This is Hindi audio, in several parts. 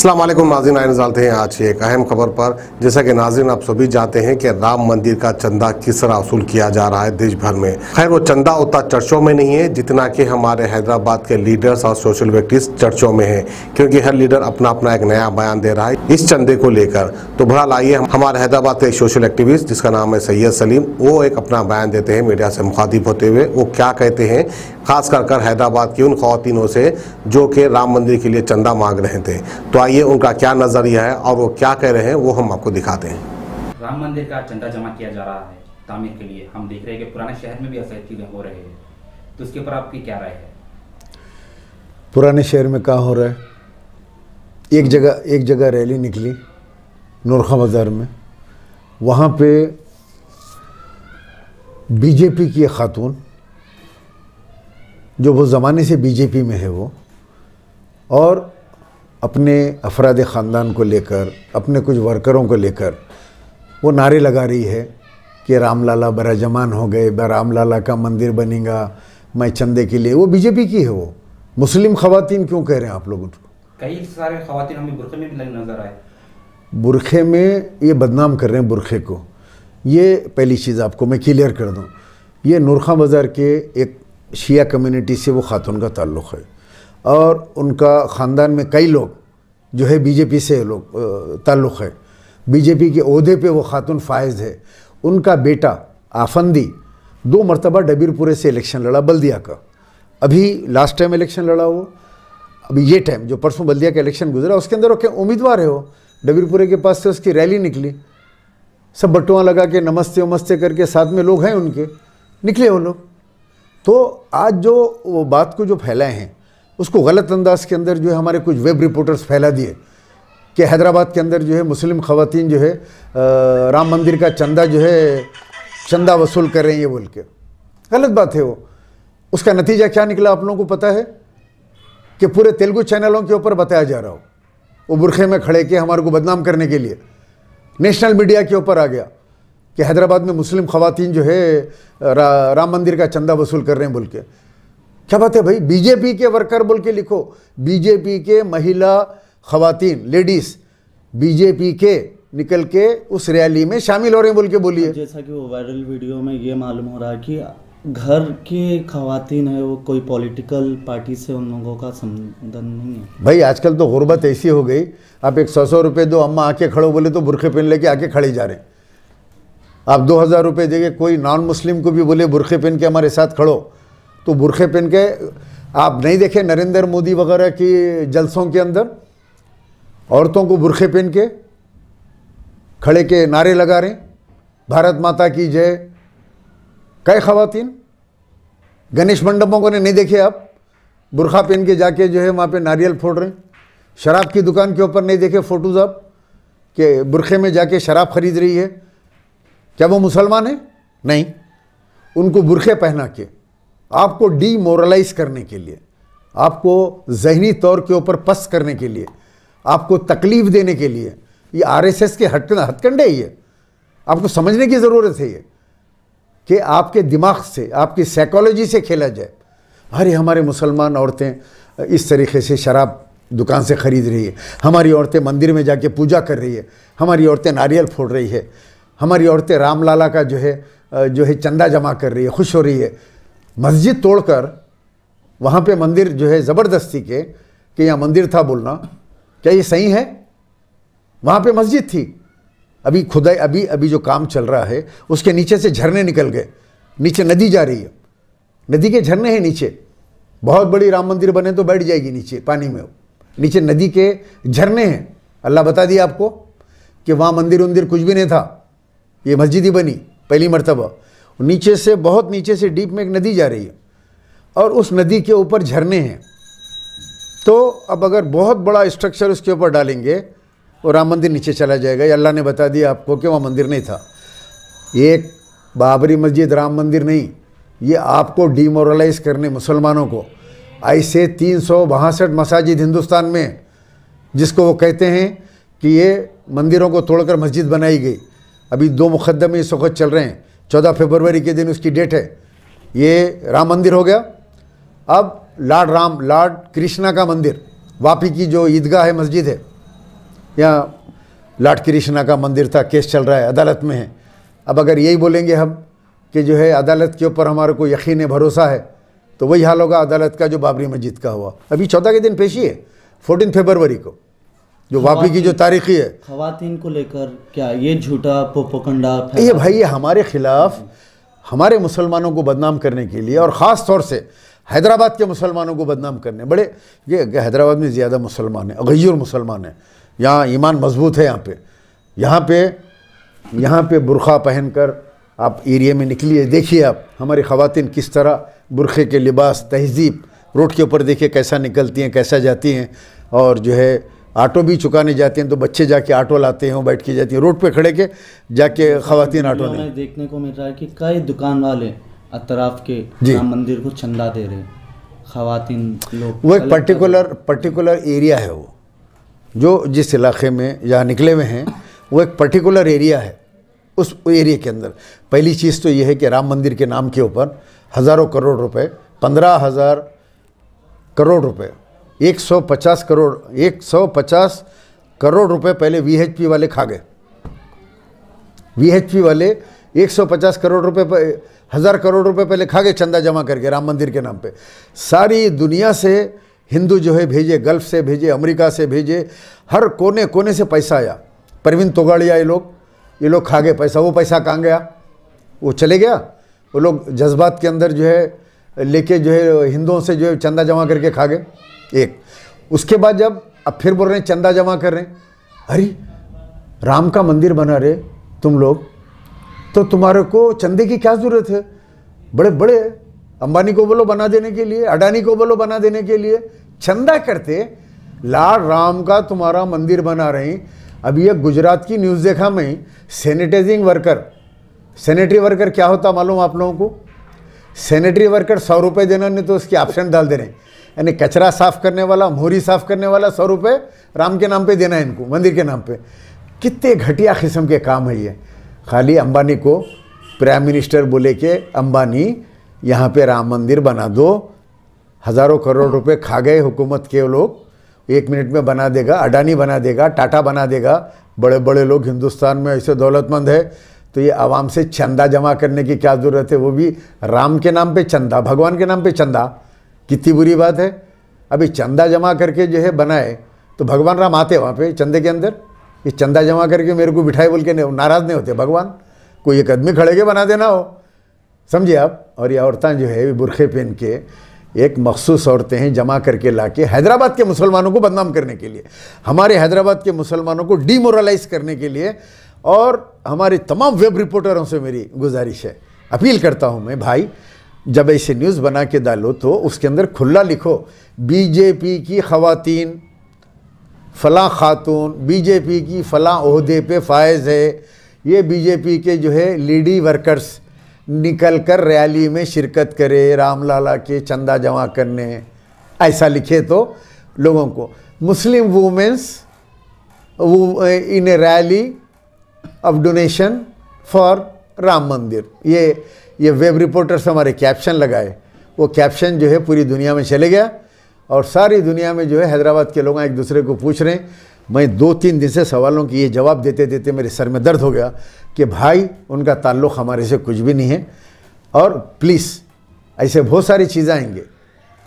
अस्सलाम वालेकुम नाज़रीन, आए नज़र हैं आज की एक अहम खबर पर। जैसा कि नाज़रीन आप सभी जानते हैं कि राम मंदिर का चंदा किस तरह वसूल किया जा रहा है देश भर में। खैर वो चंदा उतना चर्चों में नहीं है जितना कि हमारे हैदराबाद के लीडर्स और सोशल व्यक्तिस चर्चों में है, क्योंकि हर लीडर अपना अपना एक नया बयान दे रहा है इस चंदे को लेकर। तो बहरहाल आइए हमारे हैदराबाद के एक सोशल एक्टिविस्ट जिसका नाम है सैयद सलीम, वो एक अपना बयान देते हैं मीडिया से मुखातिब होते हुए। वो क्या कहते हैं खास कर हैदराबाद की उन खवातीनों से जो कि राम मंदिर के लिए चंदा मांग रहे थे। तो आइए उनका क्या नजरिया है और वो क्या कह रहे हैं वो हम आपको दिखाते हैं। राम मंदिर का चंदा जमा किया जा रहा है तामीर के लिए। हम देख रहे हैं कि पुराने शहर में भी ऐसा चीजें हो रही है, तो उसके ऊपर आपकी क्या राय है? पुराने शहर में क्या हो रहा है? एक जगह रैली निकली नूरखा बाजार में, वहाँ पे बीजेपी की एक खातून जो वो ज़माने से बीजेपी में है वो, और अपने अफराद ख़ानदान को लेकर, अपने कुछ वर्करों को लेकर वो नारे लगा रही है कि राम लाला बराजमान हो गए, राम लाला का मंदिर बनेगा, मैं चंदे के लिए। वो बीजेपी की है। वो मुस्लिम ख़वातीन क्यों कह रहे हैं आप लोग उसको? कई सारे ख़वातीन हमें बुरखे में भी नजर आए। बुरखे में ये बदनाम कर रहे हैं बुरखे को। ये पहली चीज़ आपको मैं क्लियर कर दूँ, ये नूरखा बाज़ार के एक शिया कम्युनिटी से वो खातून का ताल्लुक़ है, और उनका ख़ानदान में कई लोग जो है बीजेपी से लोग ताल्लुक़ है। बीजेपी के ओहदे पे वो खातून फायज़ है। उनका बेटा आफंदी 2 मरतबा डबीरपुरे से इलेक्शन लड़ा बल्दिया का। अभी लास्ट टाइम इलेक्शन लड़ा वो, अभी ये टाइम जो परसों बल्दिया का इलेक्शन गुजरा उसके अंदर वो क्या उम्मीदवार है। वो डबीरपुरे के पास से उसकी रैली निकली, सब बटुआ लगा के नमस्ते वमस्ते करके, साथ में लोग हैं उनके, निकले वो लोग। तो आज जो वो बात को जो फैलाए हैं उसको गलत अंदाज के अंदर जो है हमारे कुछ वेब रिपोर्टर्स फैला दिए कि हैदराबाद के अंदर जो है मुस्लिम ख़वातीन जो है राम मंदिर का चंदा वसूल कर रहे हैं, ये बोल के गलत बात है वो। उसका नतीजा क्या निकला आप लोगों को पता है कि पूरे तेलुगु चैनलों के ऊपर बताया जा रहा हो, वो बुरखे में खड़े के हमारे को बदनाम करने के लिए नेशनल मीडिया के ऊपर आ गया कि हैदराबाद में मुस्लिम ख़वातीन जो है राम मंदिर का चंदा वसूल कर रहे हैं बोल के। क्या बात है भाई? बीजेपी के वर्कर बोल के लिखो, बीजेपी के महिला ख़वातीन लेडीज़ बीजेपी के निकल के उस रैली में शामिल हो रहे हैं बोल के बोलिए। जैसा कि वो वायरल वीडियो में ये मालूम हो रहा है कि घर के ख़वातीन है वो कोई पॉलिटिकल पार्टी से उन लोगों का संबंध नहीं है। भाई आजकल तो गुर्बत ऐसी हो गई, आप 100 रुपये दो, अम्मा आके खड़ो बोले तो बुरखे पहन लेके आके खड़े जा रहे हैं। आप 2000 रुपये देंगे, कोई नॉन मुस्लिम को भी बोले बुरखे पहन के हमारे साथ खड़ो, तो बुरखे पहन के। आप नहीं देखे नरेंद्र मोदी वगैरह की जलसों के अंदर औरतों को बुरखे पहन के खड़े के नारे लगा रहे हैं, भारत माता की जय। कई ख़वातीन गणेश मंडपों को नहीं देखे आप, बुरखा पहन के जाके जो है वहाँ पे नारियल फोड़ रहे हैं। शराब की दुकान के ऊपर नहीं देखे फ़ोटोज़ आप कि बुरखे में जाके शराब खरीद रही है? क्या वो मुसलमान है? नहीं। उनको बुरखे पहना के आपको डीमोरलाइज करने के लिए, आपको ज़हनी तौर के ऊपर पस्त करने के लिए, आपको तकलीफ़ देने के लिए, ये आरएसएस के हथकंडे ही है। आपको समझने की ज़रूरत है ये कि आपके दिमाग से, आपकी साइकोलॉजी से खेला जाए। अरे हमारे मुसलमान औरतें इस तरीके से शराब दुकान से ख़रीद रही है, हमारी औरतें मंदिर में जाके पूजा कर रही है, हमारी औरतें नारियल फोड़ रही है, हमारी औरतें राम लाला का जो है चंदा जमा कर रही है, खुश हो रही है। मस्जिद तोड़कर वहाँ पे मंदिर जो है ज़बरदस्ती के कि यहाँ मंदिर था बोलना, क्या ये सही है? वहाँ पे मस्जिद थी। अभी खुदाई अभी जो काम चल रहा है उसके नीचे से झरने निकल गए, नीचे नदी जा रही है, नदी के झरने हैं नीचे। बहुत बड़ी राम मंदिर बने तो बैठ जाएगी नीचे पानी में, नीचे नदी के झरने हैं। अल्लाह बता दिया आपको कि वहाँ मंदिर उंदिर कुछ भी नहीं था, ये मस्जिद ही बनी पहली मरतबा। नीचे से, बहुत नीचे से डीप में एक नदी जा रही है और उस नदी के ऊपर झरने हैं। तो अब अगर बहुत बड़ा स्ट्रक्चर उसके ऊपर डालेंगे वो राम मंदिर नीचे चला जाएगा। ये अल्लाह ने बता दिया आपको कि वहाँ मंदिर नहीं था। एक बाबरी मस्जिद राम मंदिर नहीं, ये आपको डीमोरलाइज करने मुसलमानों को। ऐसे 362 मसाजिद हिंदुस्तान में जिसको वो कहते हैं कि ये मंदिरों को तोड़कर मस्जिद बनाई गई। अभी 2 मुकदमे इस वक्त चल रहे हैं, 14 फरवरी के दिन उसकी डेट है। ये राम मंदिर हो गया। अब लॉर्ड कृष्णा का मंदिर, वापी की जो ईदगाह है, मस्जिद है, यहाँ लॉर्ड कृष्णा का मंदिर था, केस चल रहा है, अदालत में है। अब अगर यही बोलेंगे हम कि जो है अदालत के ऊपर हमारे को यकीन है, भरोसा है, तो वही हाल होगा अदालत का जो बाबरी मस्जिद का हुआ। अभी 14 के दिन पेशी है 14 फरवरी को, जो वापी की जो तारीखी है। खवातीन को लेकर क्या ये झूठा प्रोपोगंडा ये भाई ये हमारे खिलाफ, हमारे मुसलमानों को बदनाम करने के लिए, और ख़ास तौर से हैदराबाद के मुसलमानों को बदनाम करने, बड़े ये हैदराबाद में ज़्यादा मुसलमान हैं, गैर मुसलमान हैं, यहाँ ईमान मजबूत है। यहाँ पे बुरखा पहनकर आप एरिया में निकलिए, देखिए आप हमारी ख़वातीन किस तरह बुरखे के लिबास, तहजीब, रोड के ऊपर देखिए कैसा निकलती हैं, कैसा जाती हैं। और जो है ऑटो भी चुकाने जाते हैं तो बच्चे जाके ऑटो लाते हैं, वो बैठ के जाती हैं, रोड पे खड़े के जाके ख़वातीन ऑटो नहीं। देखने को मिल रहा है कि कई दुकान वाले अतराफ के राम मंदिर को चंदा दे रहे खवातीन लोग। वो एक पर्टिकुलर एरिया है, वो जो जिस इलाके में जहाँ निकले हुए हैं वो एक पर्टिकुलर एरिया है। उस एरिया के अंदर पहली चीज़ तो ये है कि राम मंदिर के नाम के ऊपर हज़ारों करोड़ रुपए, 15,000 करोड़ रुपए, 150 करोड़ रुपए पहले वीएचपी वाले खा गए। वीएचपी वाले 150 करोड़ रुपए, 1000 करोड़ रुपए पहले खा गए चंदा जमा करके राम मंदिर के नाम पे। सारी दुनिया से हिंदू जो है भेजे, गल्फ से भेजे, अमेरिका से भेजे, हर कोने कोने से पैसा आया। परवीन तोगाड़िया ये लोग खा गए पैसा। वो पैसा कहाँ गया? वो चले गया। वो लोग जज्बात के अंदर जो है लेके जो है हिंदुओं से जो है चंदा जमा करके खा गए। एक उसके बाद जब अब फिर बोल रहे हैं चंदा जमा कर रहे हैं, अरे राम का मंदिर बना रहे तुम लोग, तो तुम्हारे को चंदे की क्या ज़रूरत है? बड़े बड़े अंबानी को बोलो बना देने के लिए, अडानी को बोलो बना देने के लिए, चंदा करते लाल राम का तुम्हारा मंदिर बना रहे हैं। अभी एक गुजरात की न्यूज़ देखा मैं, सैनिटरी वर्कर क्या होता मालूम आप लोगों को? सैनिटरी वर्कर 100 रुपये देना नहीं तो उसकी ऑप्शन डाल दे रहे हैं, यानी कचरा साफ करने वाला, मोहरी साफ करने वाला 100 रुपये राम के नाम पे देना है इनको, मंदिर के नाम पे। कितने घटिया किस्म के काम है ये। खाली अंबानी को प्राइम मिनिस्टर बोले कि अंबानी यहाँ पे राम मंदिर बना दो, हज़ारों करोड़ रुपए खा गए हुकूमत के लोग, 1 मिनट में बना देगा, अडानी बना देगा, टाटा बना देगा। बड़े बड़े लोग हिंदुस्तान में ऐसे दौलतमंद है, तो ये आवाम से चंदा जमा करने की क्या ज़रूरत है? वो भी राम के नाम पे चंदा, भगवान के नाम पे चंदा। कितनी बुरी बात है। अभी चंदा जमा करके जो है बनाए तो भगवान राम आते वहाँ पे चंदे के अंदर? ये चंदा जमा करके मेरे को बिठाए बोल के नाराज़ नहीं होते भगवान? कोई एक आदमी खड़े के बना देना हो, समझिए आप। और ये औरतें जो है बुरखे पहन के, एक मखसूस औरतें हैं जमा करके लाके हैदराबाद के मुसलमानों को बदनाम करने के लिए, हमारे हैदराबाद के मुसलमानों को डिमोरलाइज करने के लिए। और हमारे तमाम वेब रिपोर्टरों से मेरी गुजारिश है, अपील करता हूँ मैं, भाई जब ऐसे न्यूज़ बना के डालो तो उसके अंदर खुला लिखो बीजेपी की खवातीन फलां खातून, बीजेपी की फलां ओहदे पे फायज है, ये बीजेपी के जो है लीडी वर्कर्स निकल कर रैली में शिरकत करे रामलाला के चंदा जमा करने, ऐसा लिखे तो लोगों को। Muslim women's in a rally of donation for Ram Mandir, ये वेब रिपोर्टर्स हमारे कैप्शन लगाए। वो कैप्शन जो है पूरी दुनिया में चले गया और सारी दुनिया में जो है हैदराबाद के लोग एक दूसरे को पूछ रहे हैं। मैं 2-3 दिन से सवालों की ये जवाब देते देते मेरे सर में दर्द हो गया कि भाई उनका ताल्लुक़ हमारे से कुछ भी नहीं है। और प्लीज़ ऐसे बहुत सारी चीज़ें आएंगे,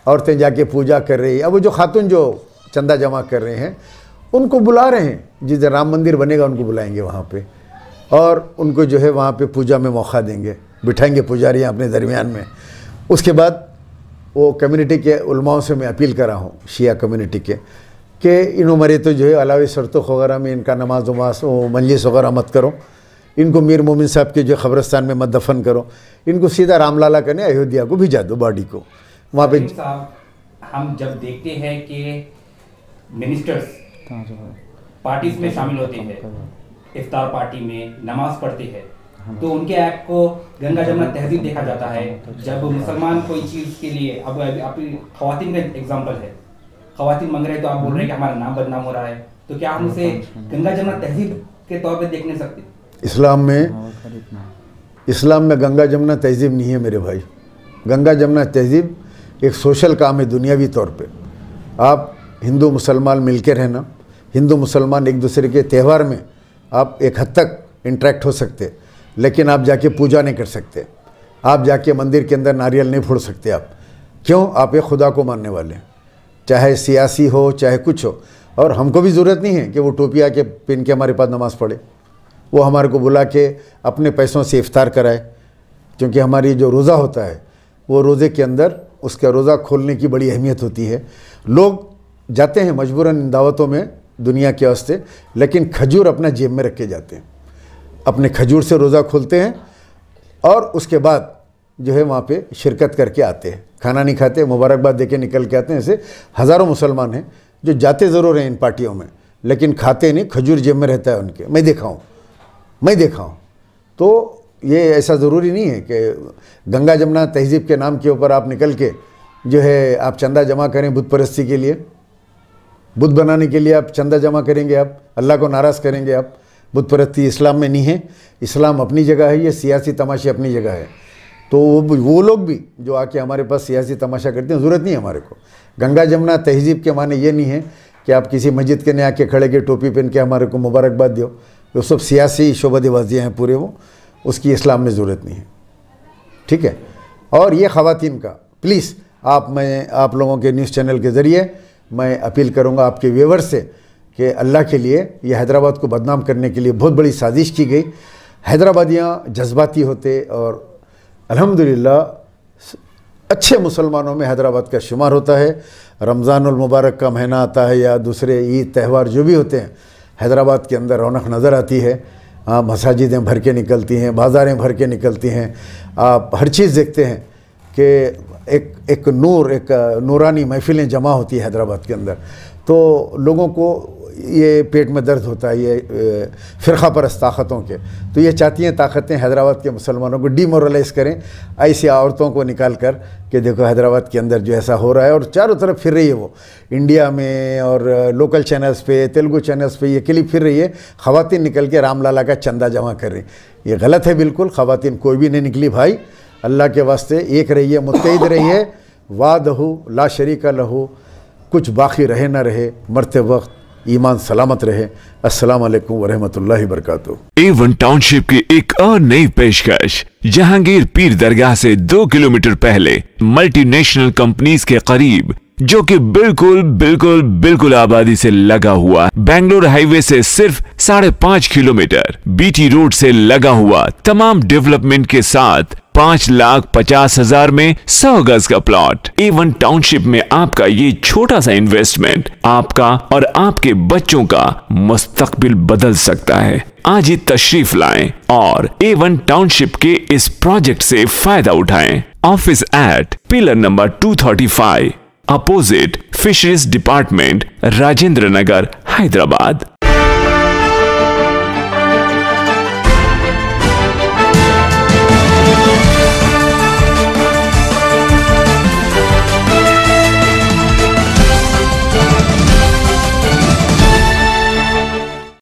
औरतें जाके पूजा कर रही है। अब वो जो खातून जो चंदा जमा कर रहे हैं उनको बुला रहे हैं, जिस दिन राम मंदिर बनेगा उनको बुलाएंगे वहाँ पे, और उनको जो है वहाँ पे पूजा में मौका देंगे, बिठाएंगे पुजारी अपने दरमियान में। उसके बाद वो कम्युनिटी के उलमाओं से मैं अपील कर रहा हूँ, शिया कम्युनिटी के, कि इन उम्र तो जो है अलावी सरतुख वगैरह में इनका नमाज वमाज मंजिस वगैरह मत करो, इनको मीर मोमिन साहब के जो ख़बरस्तान में मत दफन करो, इनको सीधा रामलाला करने अयोध्या को भिजा दो बॉडी को वहाँ पे। हम जब देखते हैं कि मिनिस्टर्स पार्टीज में शामिल होते हैं, इफ्तार पार्टी में नमाज पढ़ते हैं, तो उनके एक्ट को गंगा जमुना तहजीब देखा जाता है। जब मुसलमान कोई चीज़ के लिए, अब आपकी ख़वातीन का एग्जाम्पल है, ख़वातीन मांग रहे हैं तो आप बोल रहे हैं कि हमारा नाम बदनाम हो रहा है, तो क्या हम उसे गंगा जमुना तहजीब के तौर पे देख नहीं सकते? इस्लाम में गंगा जमुना तहजीब नहीं है मेरे भाई। गंगा जमुना तहजीब एक सोशल काम है दुनियावी तौर पे। आप हिंदू मुसलमान मिल के रहना, हिंदू मुसलमान एक दूसरे के त्यौहार में आप एक हद तक इंटरेक्ट हो सकते, लेकिन आप जाके पूजा नहीं कर सकते, आप जाके मंदिर के अंदर नारियल नहीं फोड़ सकते। आप क्यों? आप एक खुदा को मानने वाले, चाहे सियासी हो चाहे कुछ हो। और हमको भी ज़रूरत नहीं है कि वो टोपी आके पहन के हमारे पास नमाज़ पढ़े, वो हमारे को बुला के अपने पैसों से इफ्तार कराए। क्योंकि हमारी जो रोज़ा होता है वो रोज़े के अंदर उसका रोज़ा खोलने की बड़ी अहमियत होती है। लोग जाते हैं मजबूरन इन दावतों में दुनिया के वास्ते, लेकिन खजूर अपना जेब में रख के जाते हैं, अपने खजूर से रोज़ा खोलते हैं और उसके बाद जो है वहाँ पे शिरकत करके आते हैं, खाना नहीं खाते, मुबारकबाद देके निकल के आते हैं। ऐसे हज़ारों मुसलमान हैं जो जाते ज़रूर हैं इन पार्टियों में, लेकिन खाते नहीं, खजूर जेब में रहता है उनके। मैं देखा हूँ। तो ये ऐसा ज़रूरी नहीं है कि गंगा जमुना तहज़ीब के नाम के ऊपर आप निकल के जो है आप चंदा जमा करें बुत परस्ती के लिए, बुत बनाने के लिए आप चंदा जमा करेंगे, आप अल्लाह को नाराज़ करेंगे। आप बुत परस्ती इस्लाम में नहीं है, इस्लाम अपनी जगह है, ये सियासी तमाशे अपनी जगह है। तो वो लोग भी जो आके हमारे पास सियासी तमाशा करते हैं, ज़रूरत नहीं है हमारे को। गंगा जमुना तहज़ीब के माने ये नहीं है कि आप किसी मस्जिद के नया के खड़े के टोपी पहन के हमारे को मुबारकबाद दो, वो सब सियासी शोबादिबाजियाँ हैं पूरे, वो उसकी इस्लाम में ज़रूरत नहीं है। ठीक है। और ये ख़वातीन का प्लीज़ मैं आप लोगों के न्यूज़ चैनल के ज़रिए मैं अपील करूँगा आपके व्यूअर्स से कि अल्लाह के लिए ये हैदराबाद को बदनाम करने के लिए बहुत बड़ी साजिश की गई। हैदराबादियाँ जज्बाती होते और अल्हम्दुलिल्लाह अच्छे मुसलमानों में हैदराबाद का शुमार होता है। रमज़ानुल मुबारक का महीना आता है या दूसरे ईद त्यौहार जो भी होते हैं, हैदराबाद के अंदर रौनक नज़र आती है। मसाजिदें भर के निकलती हैं, बाज़ारें भर के निकलती हैं, आप हर चीज़ देखते हैं कि एक नूरानी महफिलें जमा होती है हैदराबाद के अंदर। तो लोगों को ये पेट में दर्द होता है ये फ़िरक़ा परस्त ताकतों के, तो ये चाहती हैं ताकतें हैदराबाद के मुसलमानों को डीमोरलाइज़ करें, ऐसी औरतों को निकाल कर कि देखो हैदराबाद के अंदर जो ऐसा हो रहा है। और चारों तरफ फिर रही है वो, इंडिया में और लोकल चैनल्स पे, तेलुगु चैनल्स पे ये क्लिप फिर रही है, ख़वातीन निकल के रामलाला का चंदा जमा कर रही। ये गलत है बिल्कुल। ख़वातीन कोई भी नहीं निकली भाई, अल्लाह के वास्ते एक रहिए, मुत्तहिद रहिए, वादहू ला शरीका लहू, कुछ बाकी रहे ना रहे, मरते वक्त ईमान सलामत रहे। अस्सलाम वालेकुम वरहमतुल्लाहि वबरकातुहू। A1 टाउनशिप की एक और नई पेशकश, जहांगीर पीर दरगाह से 2 किलोमीटर पहले मल्टीनेशनल कंपनीज के करीब, जो कि बिल्कुल आबादी से लगा हुआ, बेंगलोर हाईवे से सिर्फ 5.5 किलोमीटर, बीटी रोड से लगा हुआ, तमाम डेवलपमेंट के साथ 5,50,000 में 100 गज का प्लॉट। A1 टाउनशिप में आपका ये छोटा सा इन्वेस्टमेंट आपका और आपके बच्चों का मुस्तकबिल बदल सकता है। आज ही तशरीफ लाएं और A1 टाउनशिप के इस प्रोजेक्ट से फायदा उठाएं। Office at pillar number 235, opposite fisheries department, Rajendra Nagar, Hyderabad.